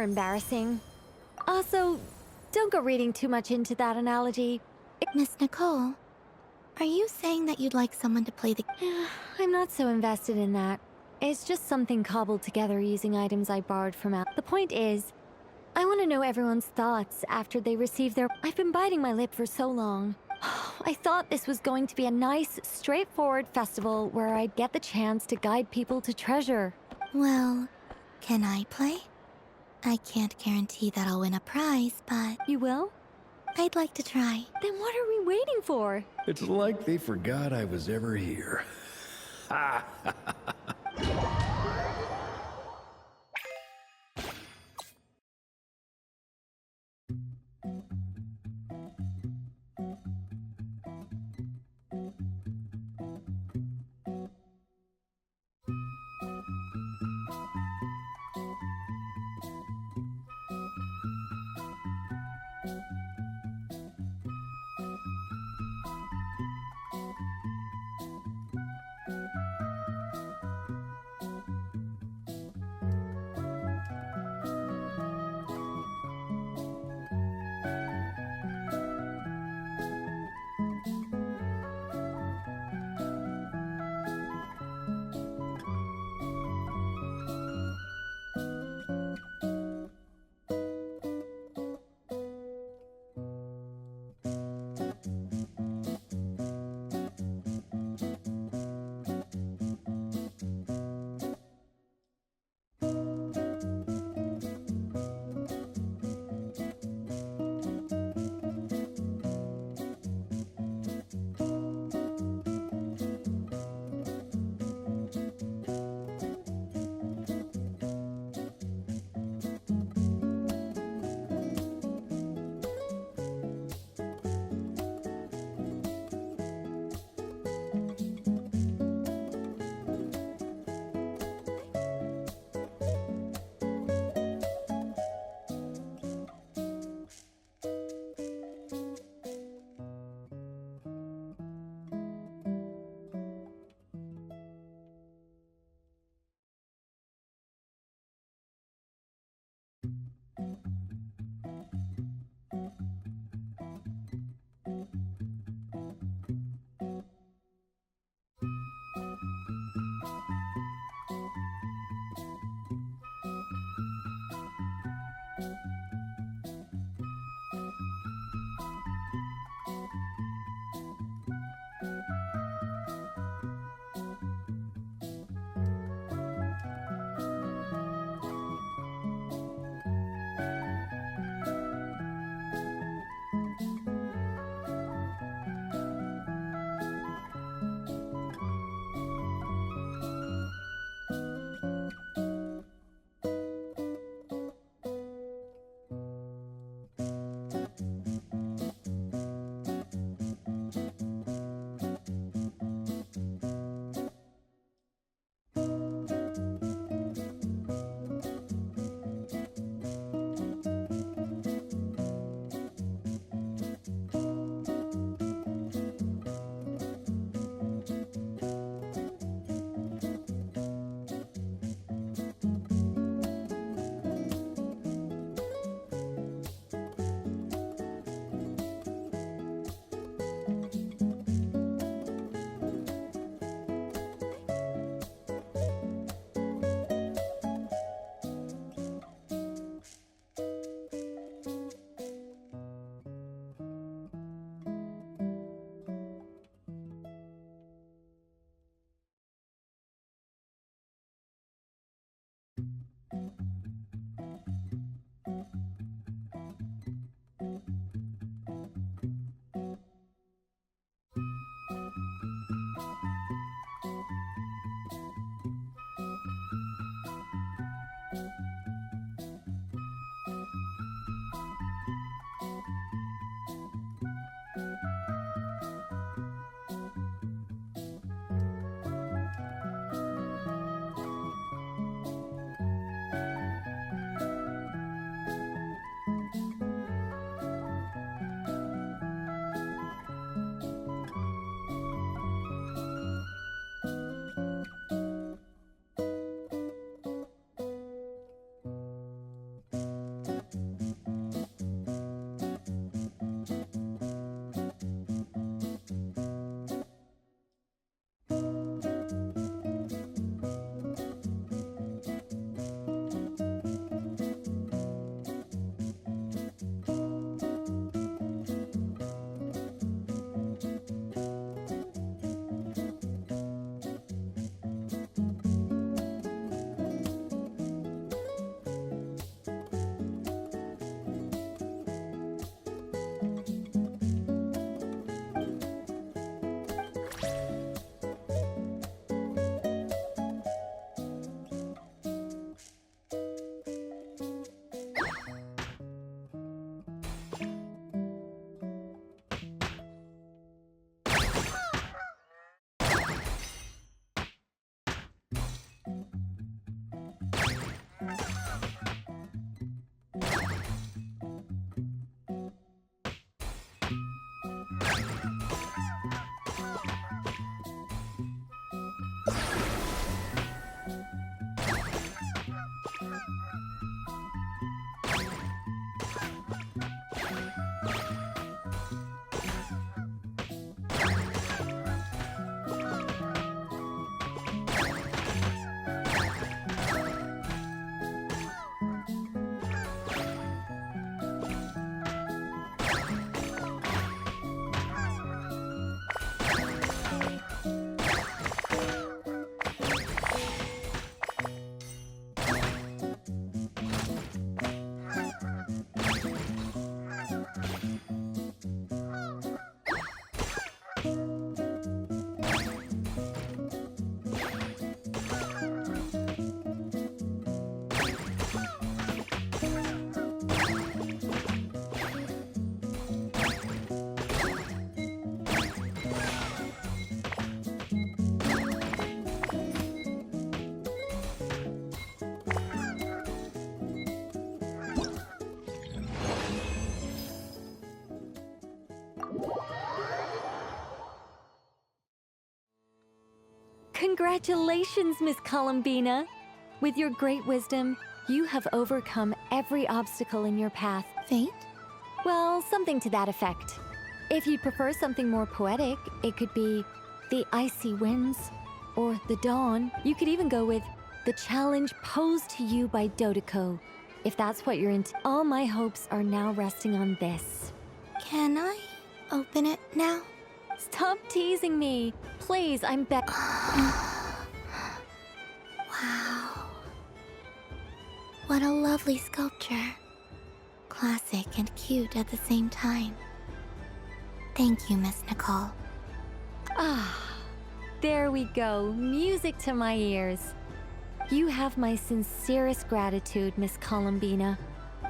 embarrassing. Also, don't go reading too much into that analogy. Miss Nicole, are you saying that you'd like someone to play the... I'm not so invested in that. It's just something cobbled together using items I borrowed from out. The point is, I want to know everyone's thoughts after they receive their... I've been biting my lip for so long. I thought this was going to be a nice, straightforward festival where I'd get the chance to guide people to treasure. Well, can I play? I can't guarantee that I'll win a prize, but... You will? I'd like to try. Then what are we waiting for? It's like they forgot I was ever here. Ha! Congratulations, Miss Columbina. With your great wisdom, you have overcome every obstacle in your path. Fate? Well, something to that effect. If you'd prefer something more poetic, it could be the icy winds or the dawn. You could even go with the challenge posed to you by Dodeko. If that's what you're into, all my hopes are now resting on this. Can I open it now? Stop teasing me. Please, I'm back. Wow. What a lovely sculpture. Classic and cute at the same time. Thank you, Miss Nicole. There we go. Music to my ears. You have my sincerest gratitude, Miss Columbina.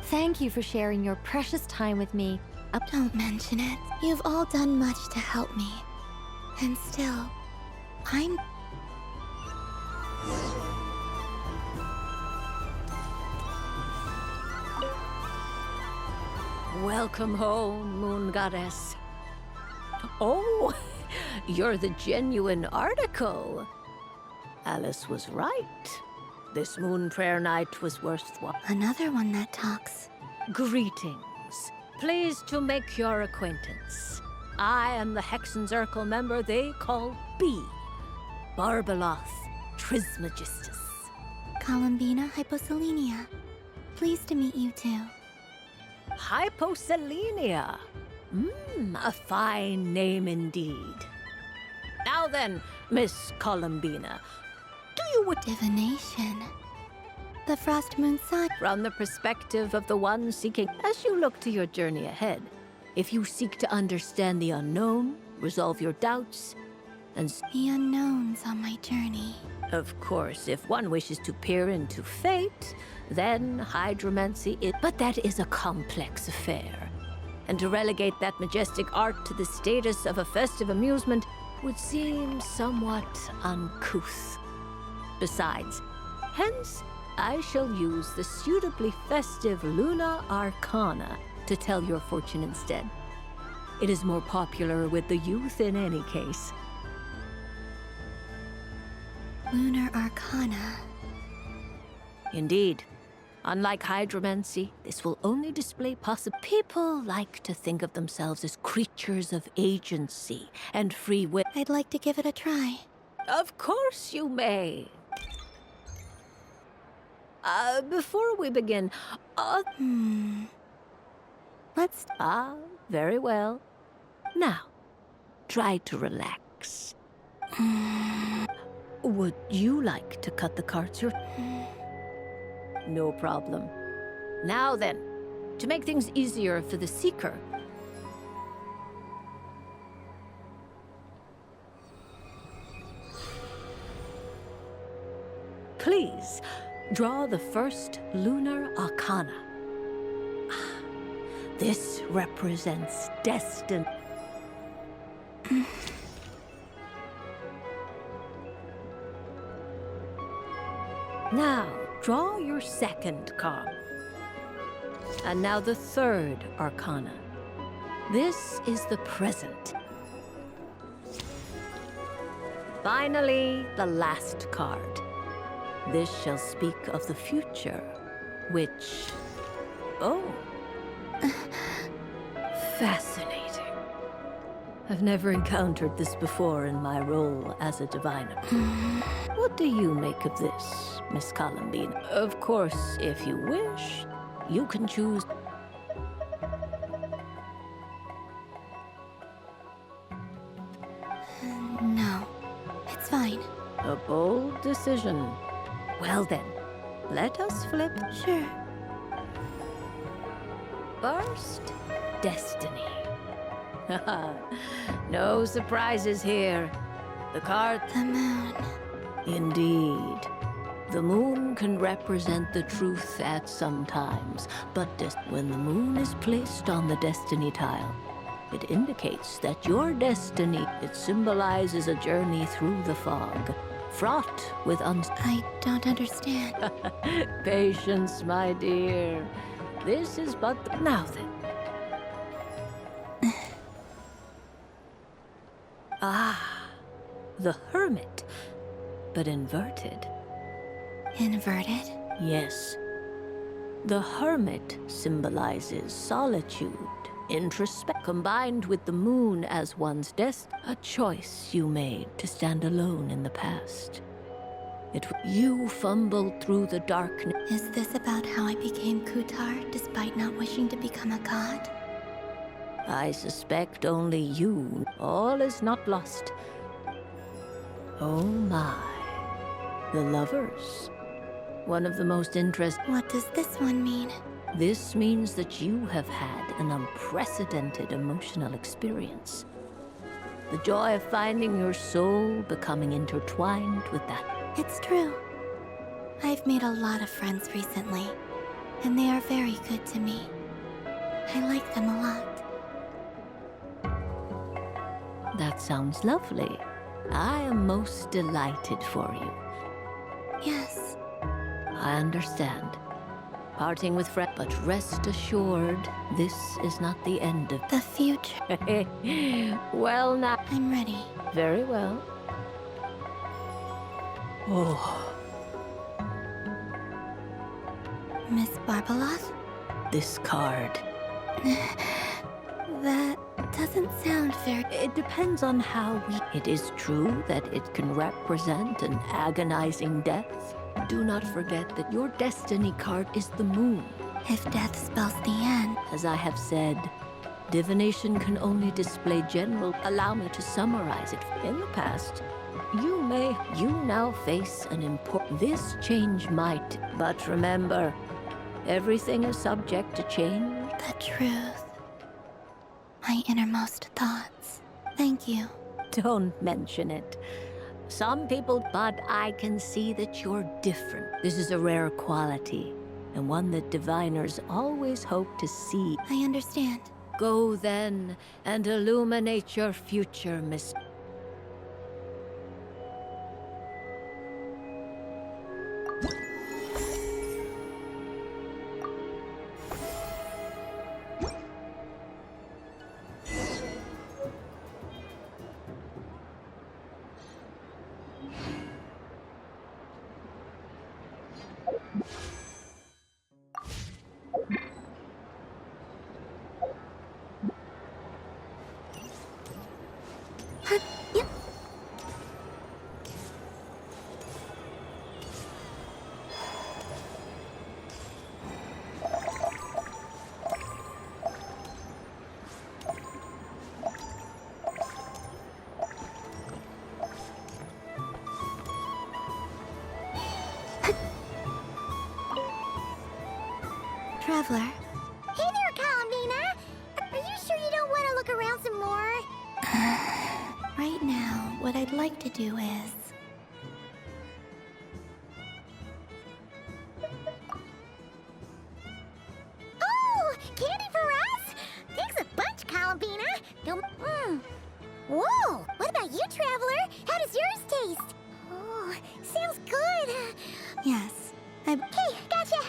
Thank you for sharing your precious time with me. Don't mention it. You've all done much to help me. And still, I'm... Welcome home, Moon Goddess. Oh, you're the genuine article. Alice was right. This moon prayer night was worthwhile. Another one that talks. Greetings. Pleased to make your acquaintance. I am the Hexenzirkel member they call B. Barbeloth Trismegistus. Columbina Hyposelenia. Pleased to meet you too. Hyposelenia. A fine name indeed. Now then, Miss Columbina, do you Divination. The Frost Moon sign. from the perspective of the one seeking, as you look to your journey ahead, if you seek to understand the unknown, resolve your doubts, and The unknowns on my journey. of course, if one wishes to peer into fate, then hydromancy is. But that is a complex affair. And to relegate that majestic art to the status of a festive amusement would seem somewhat uncouth. Besides, hence, I shall use the suitably festive Luna Arcana to tell your fortune instead. It is more popular with the youth in any case. Lunar Arcana. Indeed. Unlike hydromancy, this will only display People like to think of themselves as creatures of agency and free will. I'd like to give it a try. Of course you may. Before we begin, Let's... very well. Now, try to relax. Would you like to cut the cards No problem. Now then, to make things easier for the seeker. Please, draw the first lunar arcana. This represents destiny. Now, draw your second card. And now the third arcana. This is the present. Finally, the last card. This shall speak of the future, which... Oh. Fascinating. I've never encountered this before in my role as a diviner. What do you make of this, Miss Columbina? Of course, if you wish, you can choose... No. It's fine. A bold decision. Well then, let us flip. Sure. First, destiny. No surprises here. The card... The moon. Indeed. The moon can represent the truth at some times, but when the moon is placed on the destiny tile, it indicates that your destiny, it symbolizes a journey through the fog, fraught with I don't understand. Patience, my dear. This is but now then. The Hermit. but inverted. Inverted? Yes. The hermit symbolizes solitude, introspect, combined with the moon as one's destiny. A choice you made to stand alone in the past. You fumbled through the darkness. Is this about how I became Kutar despite not wishing to become a god? I suspect only you. All is not lost. Oh my. The lovers. One of the most interesting. What does this one mean? This means that you have had an unprecedented emotional experience. The joy of finding your soul becoming intertwined with that. It's true. I've made a lot of friends recently, and they are very good to me. I like them a lot. That sounds lovely. I am most delighted for you. Yes. I understand. Parting with friends, but rest assured, this is not the end of The future. Well now. I'm ready. Very well. Oh, Miss Barbeloth? this card. That doesn't sound very... It depends on how we... It is true that it can represent an agonizing death. Do not forget that your destiny card is the moon. If death spells the end... As I have said, divination can only display general. Allow me to summarize it. In the past, you now face an important... This change might, but remember, everything is subject to change. The truth. My innermost thoughts. Thank you. Don't mention it. Some people, but I can see that you're different. This is a rare quality, and one that diviners always hope to see. I understand. Go then, and illuminate your future, Miss... Yep. Traveler. Hey there, Columbina! Are you sure you don't want to look around some more? Right now, what I'd like to do is... Oh! Candy for us? Thanks a bunch, Columbina! Whoa! What about you, Traveler? How does yours taste? Oh, sounds good! Yes, I... Hey, gotcha!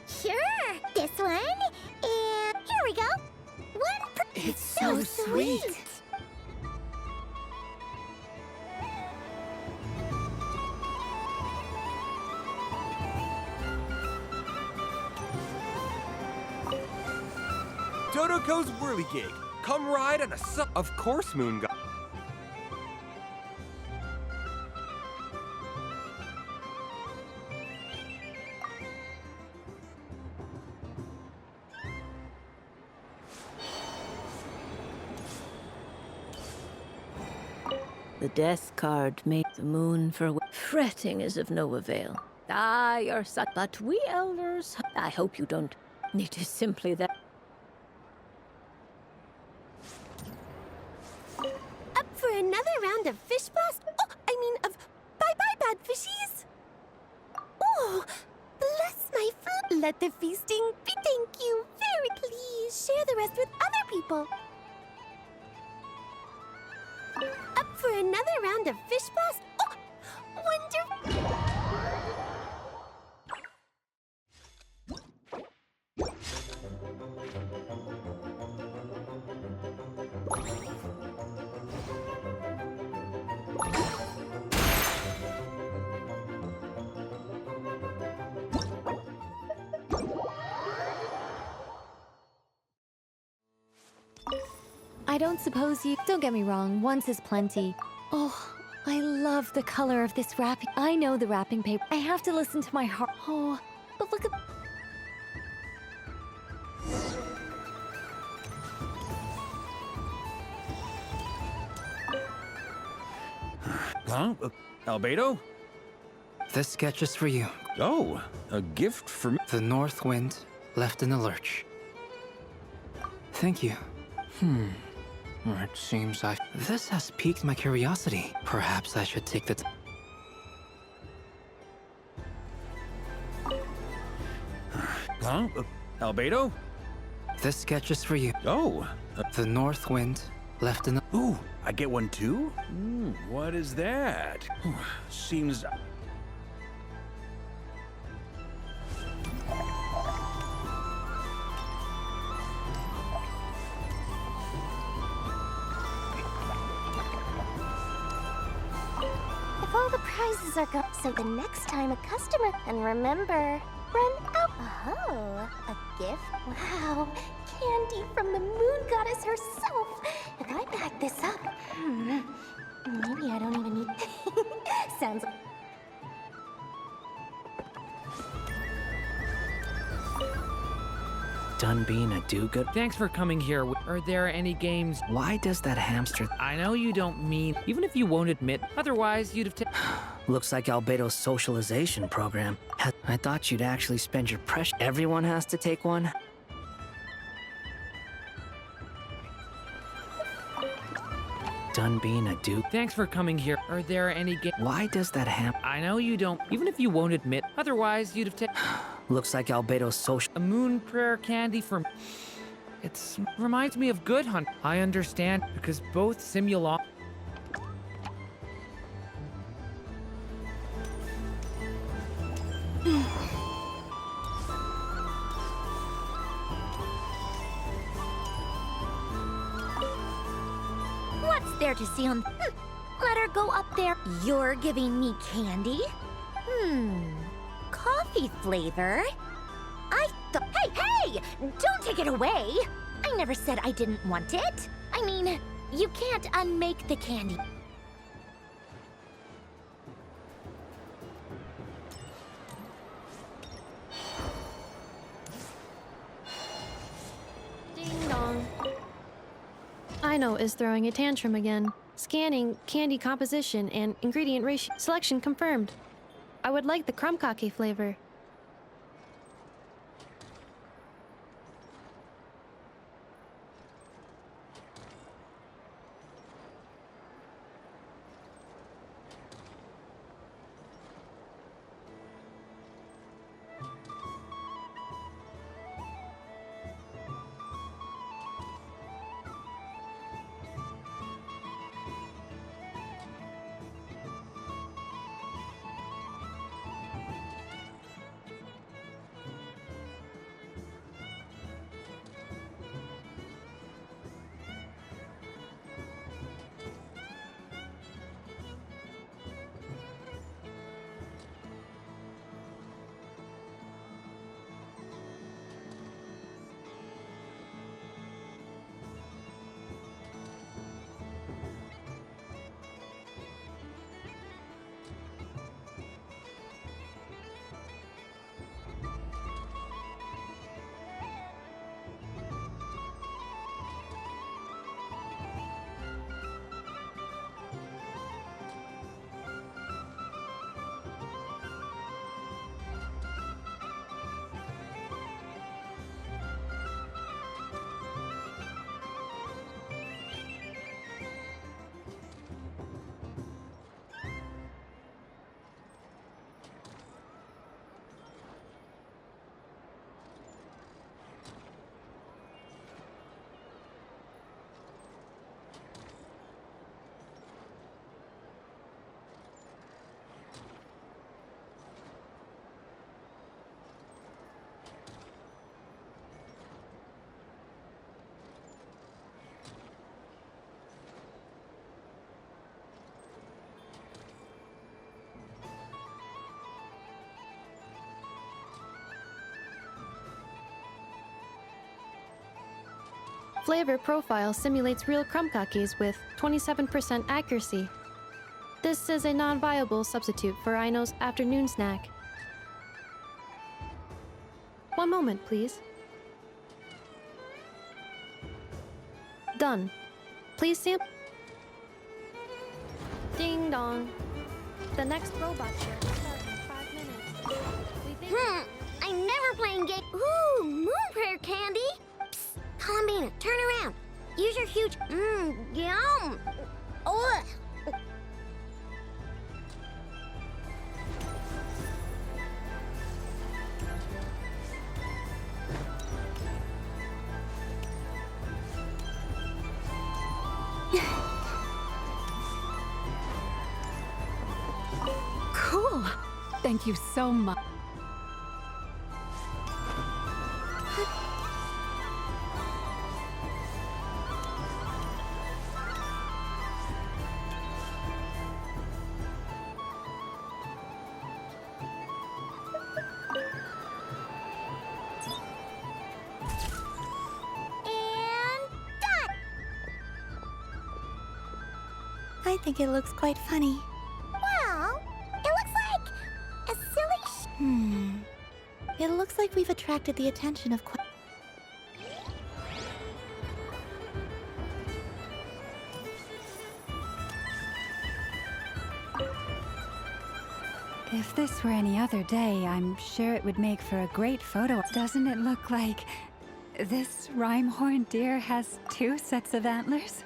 Sure! This one, and here we go! It's so sweet. Dodoko's whirligig. Come ride on a Of course, Moon God. The death card made the moon for... Fretting is of no avail. Ah, you're such... But we elders... I hope you don't need to simply that... Up for another round of fish blast? Oh, I mean of bye-bye bad fishies! Oh, bless my food. Let the feasting be. Thank you. Very please share the rest with other people. Up for another round of fish blast? Oh, wonderful! I don't suppose you... Don't get me wrong, once is plenty. Oh, I love the color of this wrapping. I know the wrapping paper. I have to listen to my heart. Oh, but look at... Huh? Albedo? This sketch is for you. Oh, a gift for me. The north wind left in a lurch. Thank you. It seems This has piqued my curiosity. Perhaps I should take the Huh? Albedo? This sketch is for you. Oh. The north wind left in a... Ooh, I get one too? What is that? Seems... If all the prizes are gone, so the next time a customer... And remember, run out. Oh, a gift? Wow, candy from the moon goddess herself. If I back this up, maybe I don't even need... Sounds... Done being a do-good. Thanks for coming here. Are there any games? Why does that hamster... I know you don't mean, even if you won't admit, otherwise you'd have Looks like Albedo's socialization program. I thought you'd actually spend your precious... Everyone has to take one? Done being a dude. Thanks for coming here. Are there any games? Why does that I know you don't, even if you won't admit, otherwise you'd have Looks like Albedo's social... A moon prayer candy for... reminds me of Good Hunt. I understand, because both Simulon... What's there to see on... Let her go up there. You're giving me candy? Coffee flavor? I thought... Hey! Don't take it away! I never said I didn't want it. I mean, you can't unmake the candy. Ding dong. Ino is throwing a tantrum again. Scanning candy composition and ingredient ratio. Selection confirmed. I would like the crumb-cake flavor. Flavor profile simulates real krumkakis with 27% accuracy. This is a non-viable substitute for Aino's afternoon snack. One moment, please. Done. Please sample. Ding dong. The next robot chair will start in 5 minutes. We think I'm never playing game. Ooh, moon prayer candy. Psst, Columbina, turn around. Use your huge. Yum. Ugh. Cool. Thank you so much. I think it looks quite funny. Well, it looks like a silly It looks like we've attracted the attention of quite. If this were any other day, I'm sure it would make for a great photo. Doesn't it look like this rhyme-horned deer has 2 sets of antlers?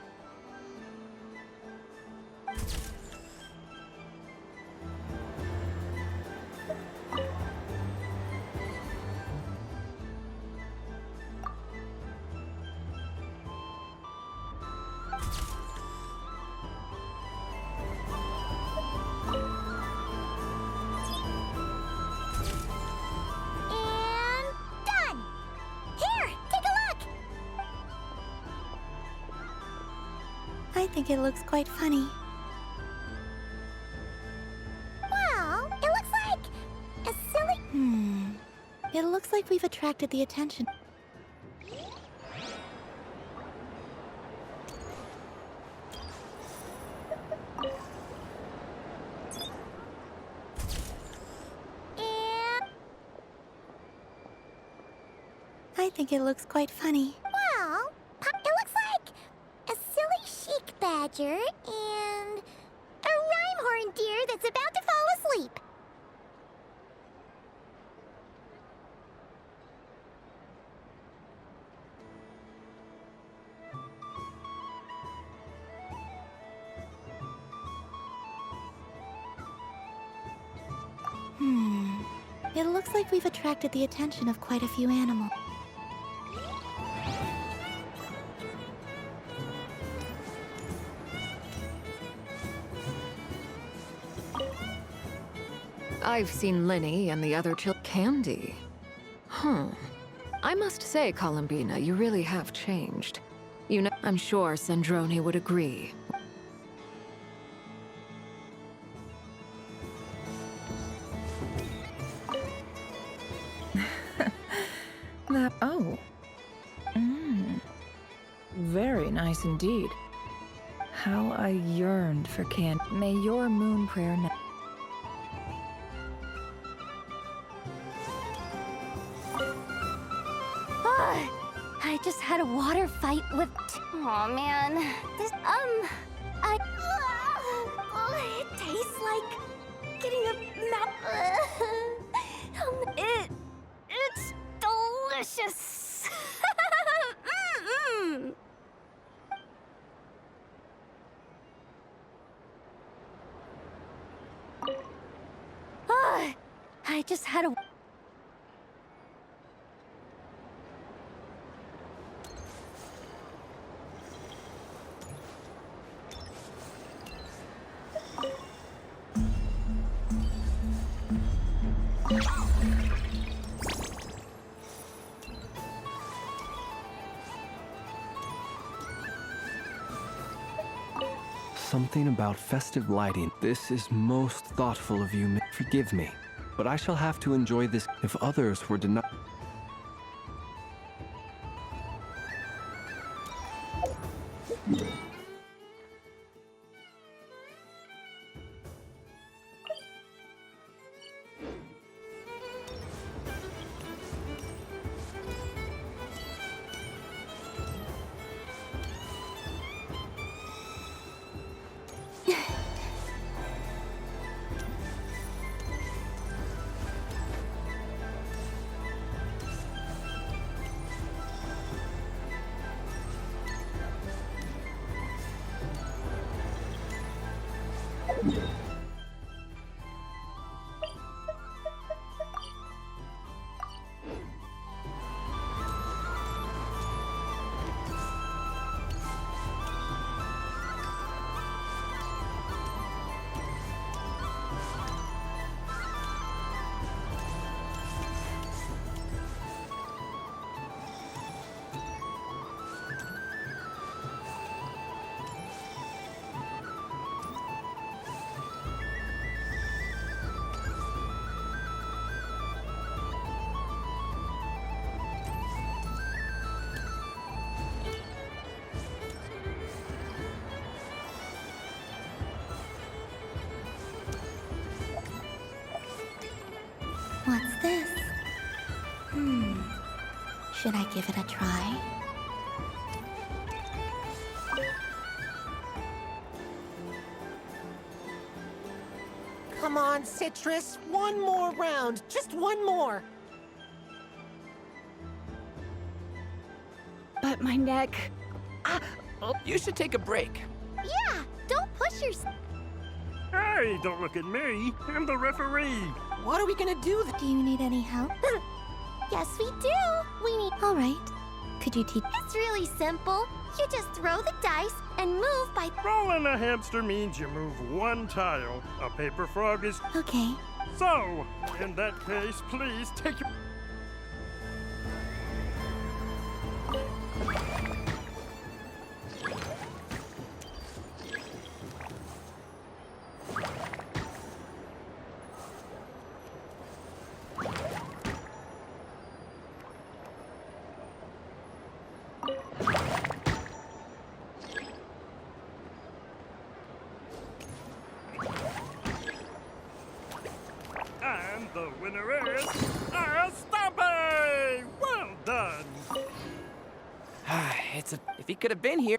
I think it looks quite funny. Well, it looks like a silly. It looks like we've attracted the attention. I think it looks quite funny. Well, it looks like a silly chic badger and a rhyme-horned deer that's about to fall asleep. It looks like we've attracted the attention of quite a few animals. I've seen Linny and the other Candy. I must say, Columbina, you really have changed. You know, I'm sure Sandrone would agree. Very nice indeed. How I yearned for candy. May your moon prayer now. I just had a water fight with. Oh man, this it tastes like getting a mouth. It's delicious. I just had a. Something about festive lighting. This is most thoughtful of you. Forgive me, but I shall have to enjoy this if others were denied. this? Should I give it a try? Come on, Citrus. One more round. Just one more. But my neck. You should take a break. Yeah, don't push yourself. Hey, don't look at me. I'm the referee. What are we gonna do? Do you need any help? Yes, we do. We need. All right. Could you teach? It's really simple. You just throw the dice and move by. Rolling a hamster means you move one tile. A paper frog is. Okay. So, in that case, please take your. And the winner is Stampy! Well done! If he could have been here.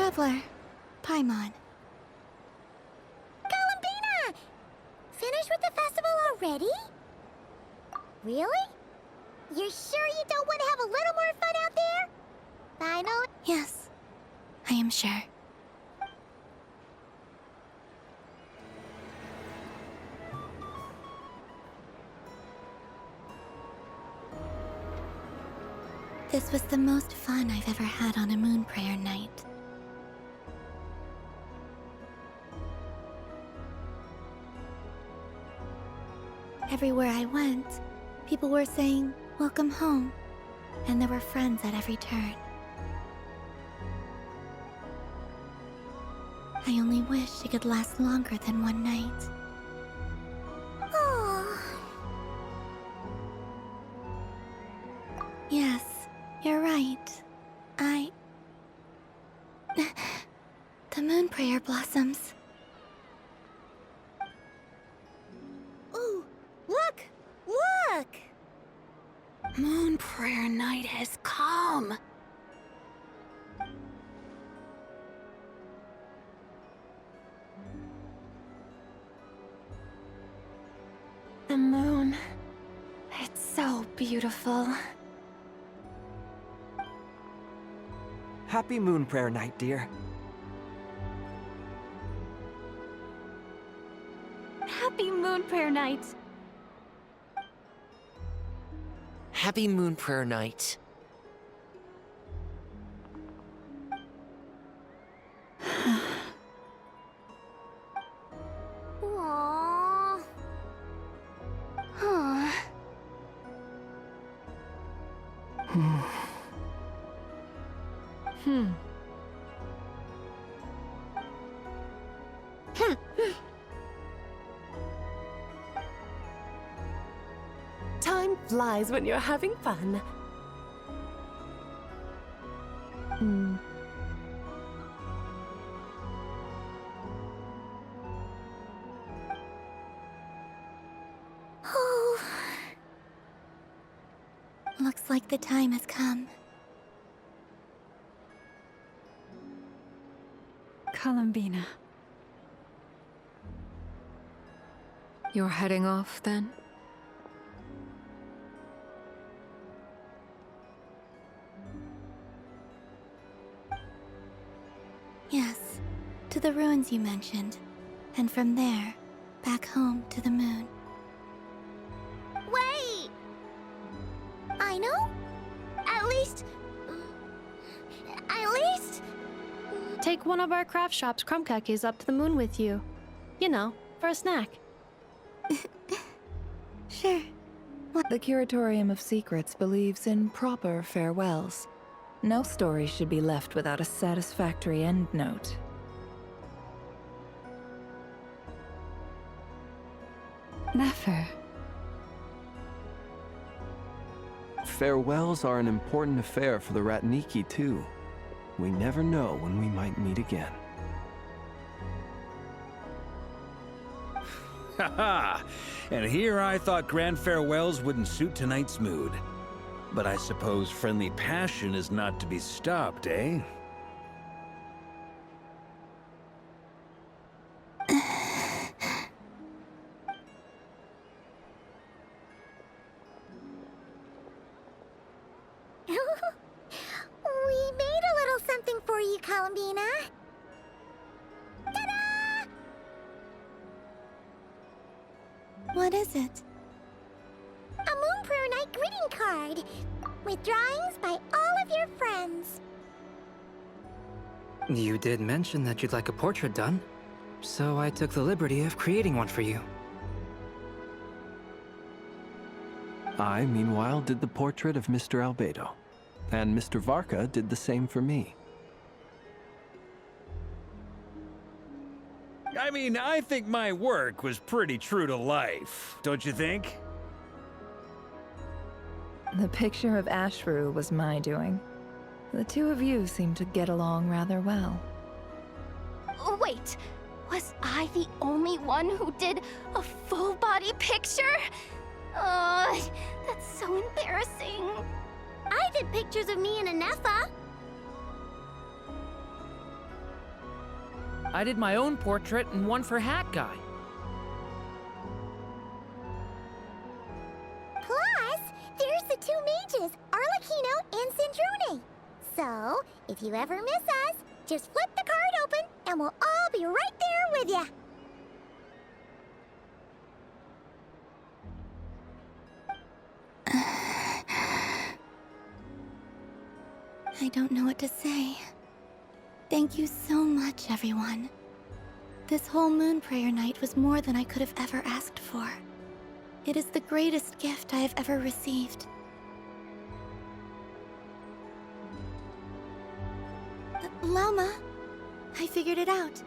Revoir. Paimon. Columbina! Finished with the festival already? Really? You're sure you don't want to have a little more fun out there? I know. Yes, I am sure. This was the most fun I've ever had on a moon prayer night. Everywhere I went, people were saying, "Welcome home," and there were friends at every turn. I only wish it could last longer than one night. Oh. Yes, you're right. The moon prayer blossoms. Ooh, look! Look! Moon prayer night has come. The moon. It's so beautiful. Happy moon prayer night, dear. Happy moon prayer night. Happy moon prayer night. Aww. Huh. Time flies when you're having fun. Oh. Looks like the time has come. Columbina. You're heading off then? Yes, to the ruins you mentioned. And from there, back home to the moon. Wait! I know? At least... Take one of our craft shop's crumb cookies up to the moon with you. You know, for a snack. Sure. The Curatorium of Secrets believes in proper farewells. No story should be left without a satisfactory endnote. Never. Farewells are an important affair for the Ratniki, too. We never know when we might meet again. Haha! And here I thought grand farewells wouldn't suit tonight's mood. But I suppose friendly passion is not to be stopped, eh? We made a little something for you, Columbina. Ta-da! What is it? A Moon Prayer Night greeting card with drawings by all of your friends. You did mention that you'd like a portrait done, so I took the liberty of creating one for you. I, meanwhile, did the portrait of Mr. Albedo, and Mr. Varka did the same for me. I mean, I think my work was pretty true to life, don't you think? The picture of Ashru was my doing. The two of you seem to get along rather well. Wait, was I the only one who did a full-body picture? That's so embarrassing. I did pictures of me and Anefa. I did my own portrait and one for Hat Guy. Plus, there's the two mages, Arlecchino and Sandrone. So, if you ever miss us, just flip the card open and we'll all be right there with ya. I don't know what to say. Thank you so much, everyone. This whole moon prayer night was more than I could have ever asked for. It is the greatest gift I have ever received. Lama, I figured it out.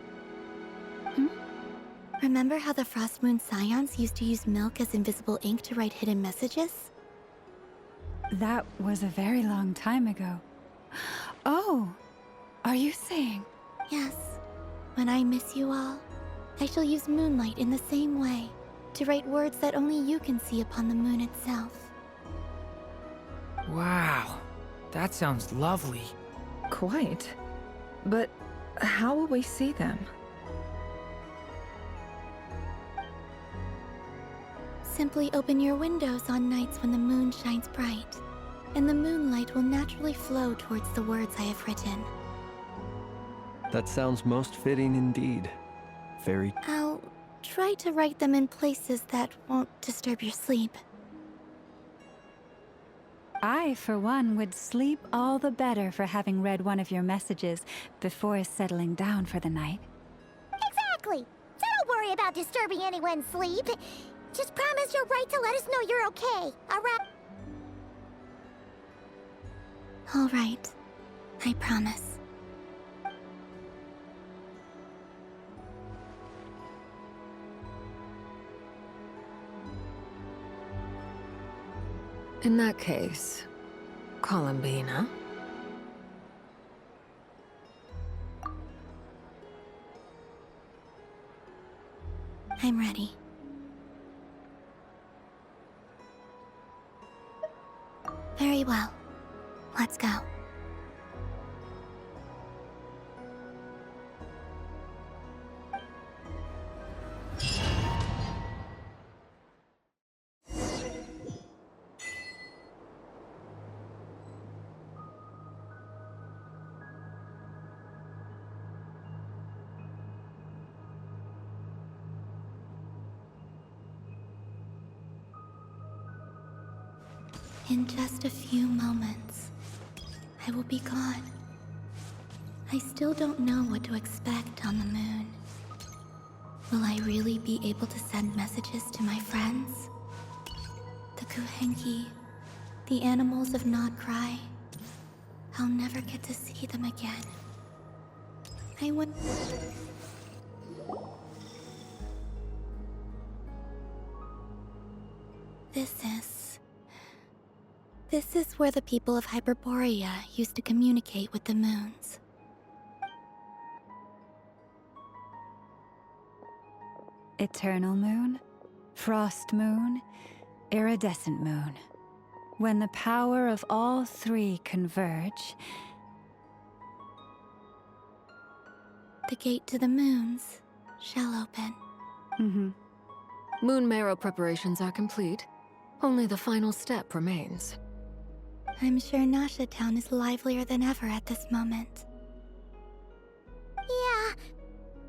Remember how the Frost Moon Scions used to use milk as invisible ink to write hidden messages? That was a very long time ago. Oh, are you saying? Yes. When I miss you all, I shall use moonlight in the same way, to write words that only you can see upon the moon itself. Wow, that sounds lovely. Quite. But how will we see them? Simply open your windows on nights when the moon shines bright, and the moonlight will naturally flow towards the words I have written. That sounds most fitting indeed. Very... I'll try to write them in places that won't disturb your sleep. I, for one, would sleep all the better for having read one of your messages before settling down for the night. Exactly. So don't worry about disturbing anyone's sleep. Just promise you'll write to let us know you're okay, alright? All right. I promise. In that case, Columbina. I'm ready. Very well. Let's go. In just a few moments, I will be gone. I still don't know what to expect on the moon. Will I really be able to send messages to my friends? The Kuhenki, the animals of Nod Cry. I'll never get to see them again. I would... This is where the people of Hyperborea used to communicate with the moons. Eternal moon, frost moon, iridescent moon. When the power of all three converge... The gate to the moons shall open. Moon marrow preparations are complete. Only the final step remains. I'm sure Nasha Town is livelier than ever at this moment. Yeah,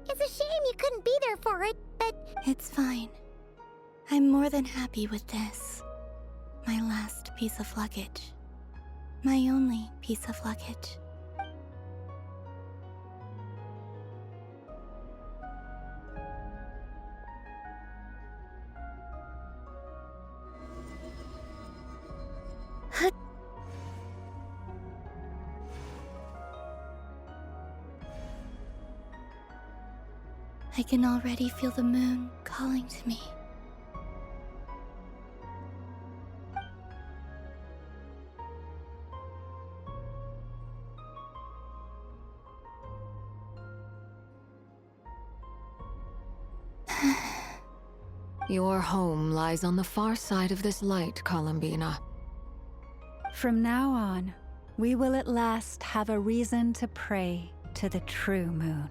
it's a shame you couldn't be there for it, but... It's fine. I'm more than happy with this. My last piece of luggage. My only piece of luggage. I can already feel the moon calling to me. Your home lies on the far side of this light, Columbina. From now on, we will at last have a reason to pray to the true moon.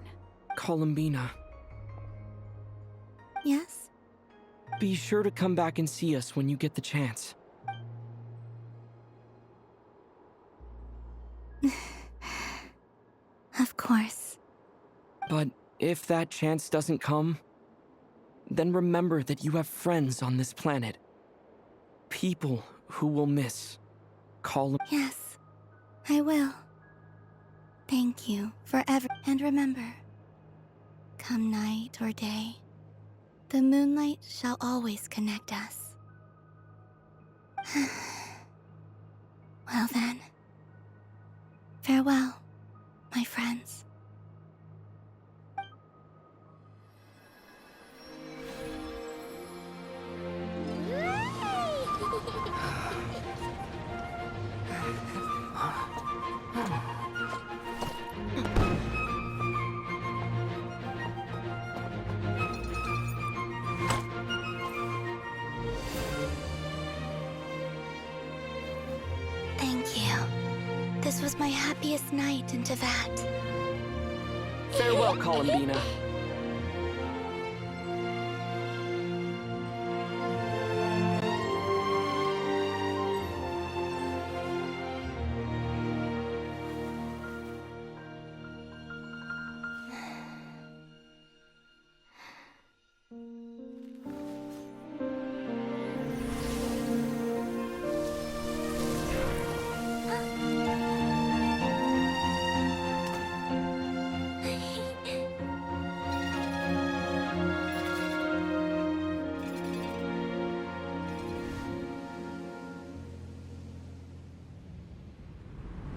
Columbina, Yes? be sure to come back and see us when you get the chance. Of course. But if that chance doesn't come, then remember that you have friends on this planet. People who will miss Yes, I will. Thank you forever. And remember, come night or day, the moonlight shall always connect us. Well then, farewell, my friends. Thank you. This was my happiest night in Tevat. Farewell, Columbina.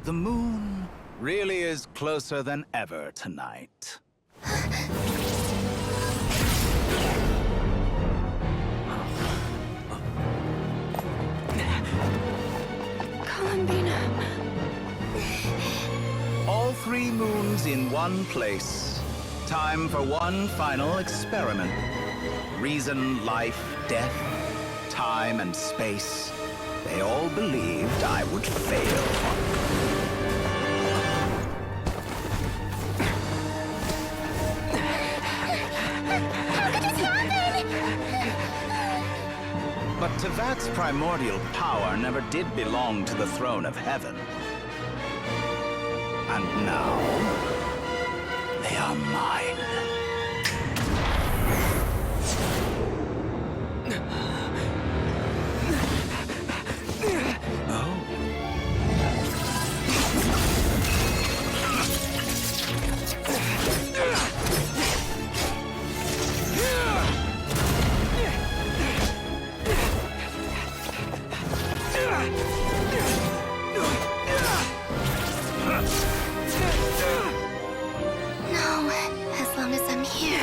The moon really is closer than ever tonight. Columbina. All 3 moons in one place. Time for one final experiment. Reason, life, death, time and space. They all believed I would fail. But Tevat's primordial power never did belong to the throne of heaven. And now, they are mine. No, as long as I'm here.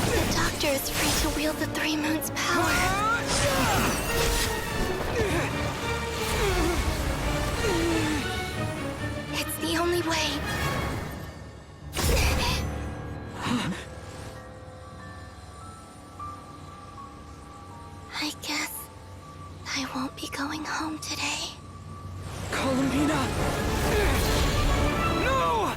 The Doctor is free to wield the 3 moons' power. It's the only way. I guess I won't be going home today. Columbina! No!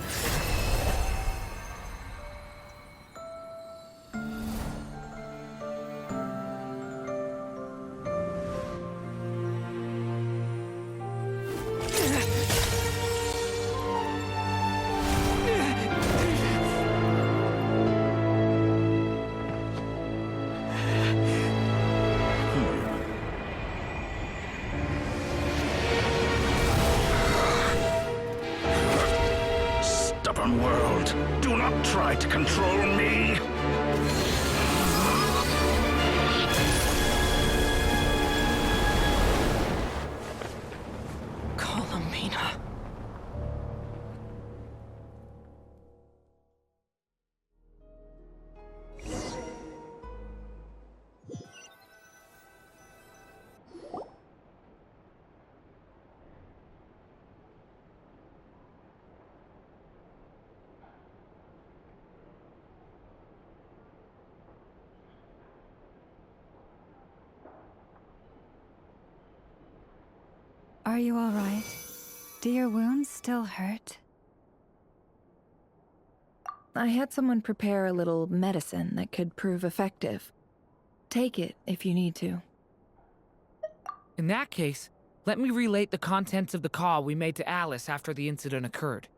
Stubborn world, do not try to control me. Columbina. Are you all right? Do your wounds still hurt? I had someone prepare a little medicine that could prove effective. Take it if you need to. In that case, let me relate the contents of the call we made to Alice after the incident occurred.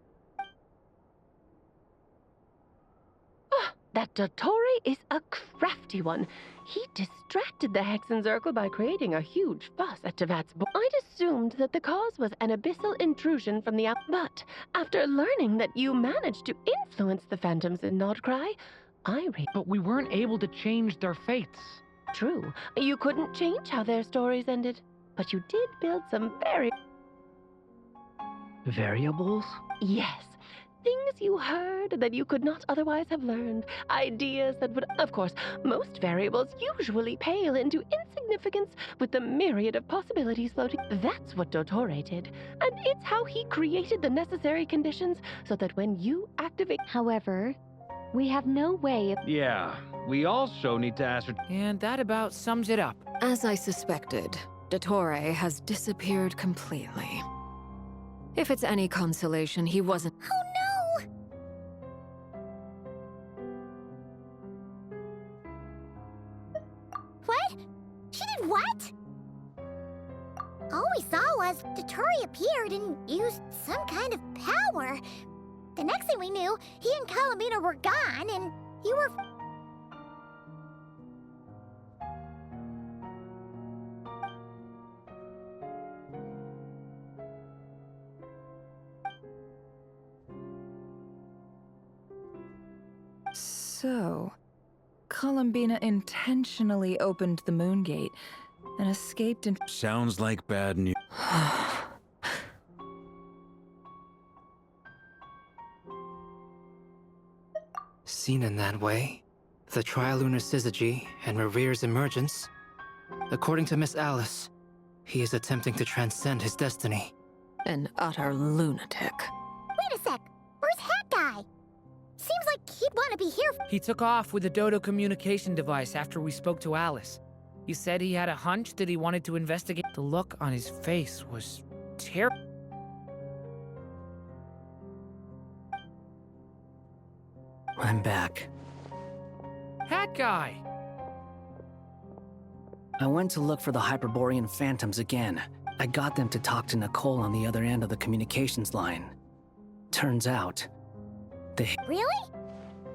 That Dottore is a crafty one. He distracted the Hexenzirkel by creating a huge fuss at Tevat's I'd assumed that the cause was an abyssal intrusion from the but after learning that you managed to influence the phantoms in Nodcry, But we weren't able to change their fates. True, you couldn't change how their stories ended, but you did build some Variables? Yes. Things you heard that you could not otherwise have learned. Ideas that would, of course, most variables usually pale into insignificance with the myriad of possibilities floating. That's what Dottore did. And it's how he created the necessary conditions so that when you activate... However, we have no way of... Yeah, we also need to ascertain... And that about sums it up. As I suspected, Dottore has disappeared completely. If it's any consolation, he wasn't... Oh no! What? She did what? All we saw was Dottore appeared and used some kind of power. The next thing we knew, he and Columbina were gone, and you were... So, Columbina intentionally opened the moon gate and escaped in... Sounds like bad news. Seen in that way, the trilunar syzygy and Revere's emergence, according to Miss Alice, he is attempting to transcend his destiny. An utter lunatic. Wait a sec, where's Hat Guy? Seems like he'd want to be here. He took off with the Dodo communication device after we spoke to Alice. He said he had a hunch that he wanted to investigate. The look on his face was terrible. I'm back. Hat Guy! I went to look for the Hyperborean phantoms again. I got them to talk to Nicole on the other end of the communications line. Turns out, they... Really?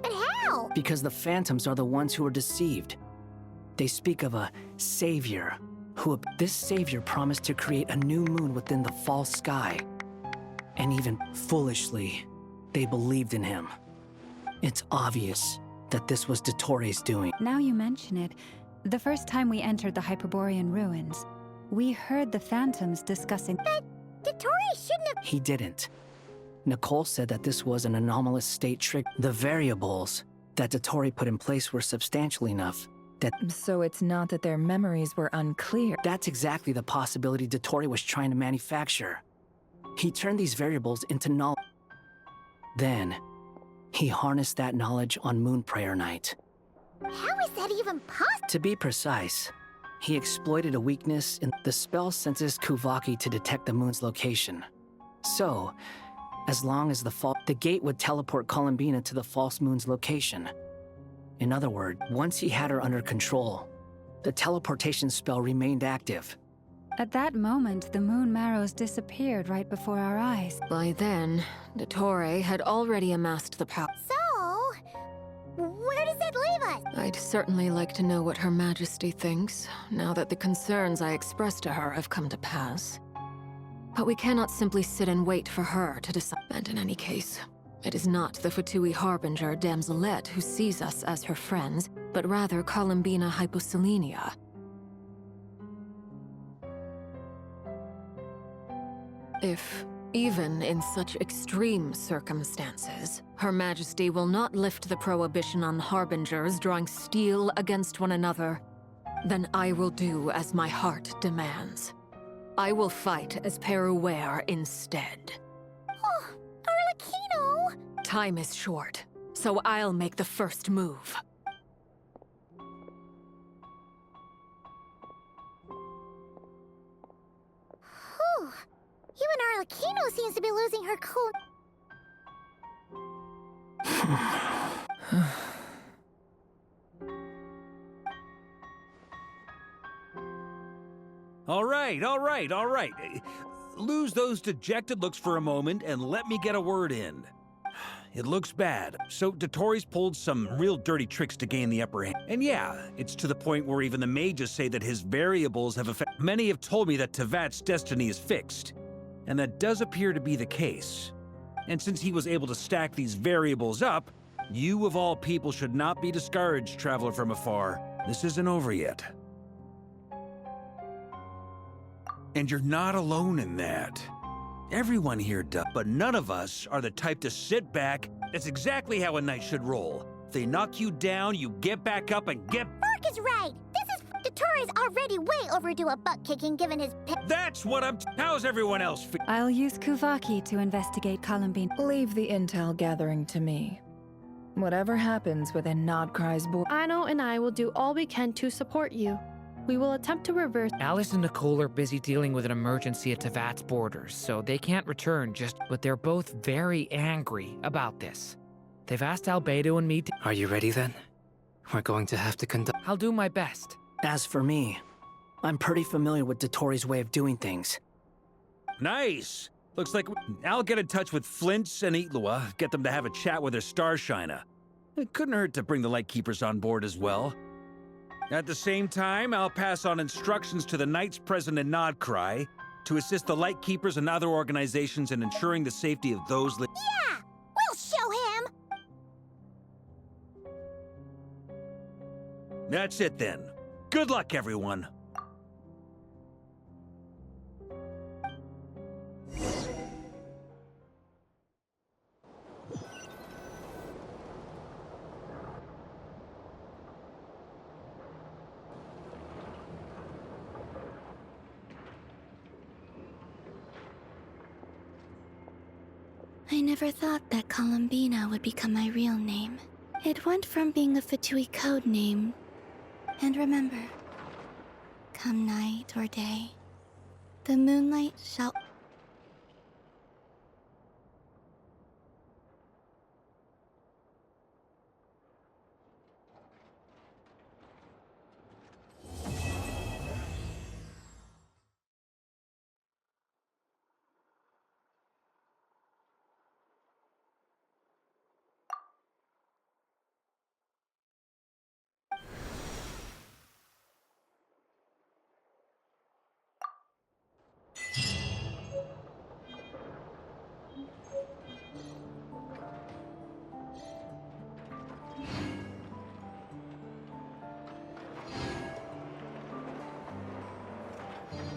But how? Because the phantoms are the ones who are deceived. They speak of a savior, this savior promised to create a new moon within the false sky. And even foolishly, they believed in him. It's obvious that this was Dottore's doing. Now you mention it, the first time we entered the Hyperborean ruins, we heard the phantoms discussing... But Dottore shouldn't have... He didn't. Nicole said that this was an anomalous state trick. The variables that Dottore put in place were substantial enough that... So it's not that their memories were unclear. That's exactly the possibility Dottore was trying to manufacture. He turned these variables into knowledge. Then, he harnessed that knowledge on Moon Prayer Night. How is that even possible? To be precise, he exploited a weakness in the spell senses Kuvaki to detect the moon's location. So, as long as the gate would teleport Columbina to the false moon's location. In other words, once he had her under control, the teleportation spell remained active. At that moment, the moon marrows disappeared right before our eyes. By then, Dottore had already amassed the power. So, where does that leave us? I'd certainly like to know what Her Majesty thinks, now that the concerns I expressed to her have come to pass. But we cannot simply sit and wait for her to decide. And in any case, it is not the Fatui Harbinger Damselette who sees us as her friends, but rather Columbina Hyposelenia. If, even in such extreme circumstances, Her Majesty will not lift the prohibition on Harbingers drawing steel against one another, then I will do as my heart demands. I will fight as Peruware instead. Oh, Arlecchino! Time is short, so I'll make the first move. Whew. Even Arlecchino seems to be losing her cool... All right, all right, all right. Lose those dejected looks for a moment and let me get a word in. It looks bad. So Dotori's pulled some real dirty tricks to gain the upper hand. And yeah, it's to the point where even the mages say that his variables have affected. Many have told me that Tevat's destiny is fixed, and that does appear to be the case. And since he was able to stack these variables up, you of all people should not be discouraged, traveler from afar. This isn't over yet. And you're not alone in that. Everyone here does, but none of us are the type to sit back. That's exactly how a knight should roll. If they knock you down, you get back up and get... Mark is right! This is... Dotori's already way overdue a butt-kicking given his... That's what I'm... How's everyone else I'll use Kuvaki to investigate Columbina. Leave the intel gathering to me. Whatever happens within Nodcry's board... Aino and I will do all we can to support you. We will attempt to reverse... Alice and Nicole are busy dealing with an emergency at Tevat's borders, so they can't return but they're both very angry about this. They've asked Albedo and me to... Are you ready then? We're going to have to conduct... I'll do my best. As for me, I'm pretty familiar with Dotori's way of doing things. Nice! Looks like I'll get in touch with Flints and Itlua, get them to have a chat with their Starshiner. It couldn't hurt to bring the Lightkeepers on board as well. At the same time, I'll pass on instructions to the knights present in Nodcry to assist the Lightkeepers and other organizations in ensuring the safety of those... Yeah! We'll show him! That's it then. Good luck, everyone. I never thought that Columbina would become my real name. It went from being a Fatui code name. And remember, come night or day, the moonlight shall...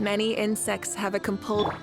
Many insects have a compulsion.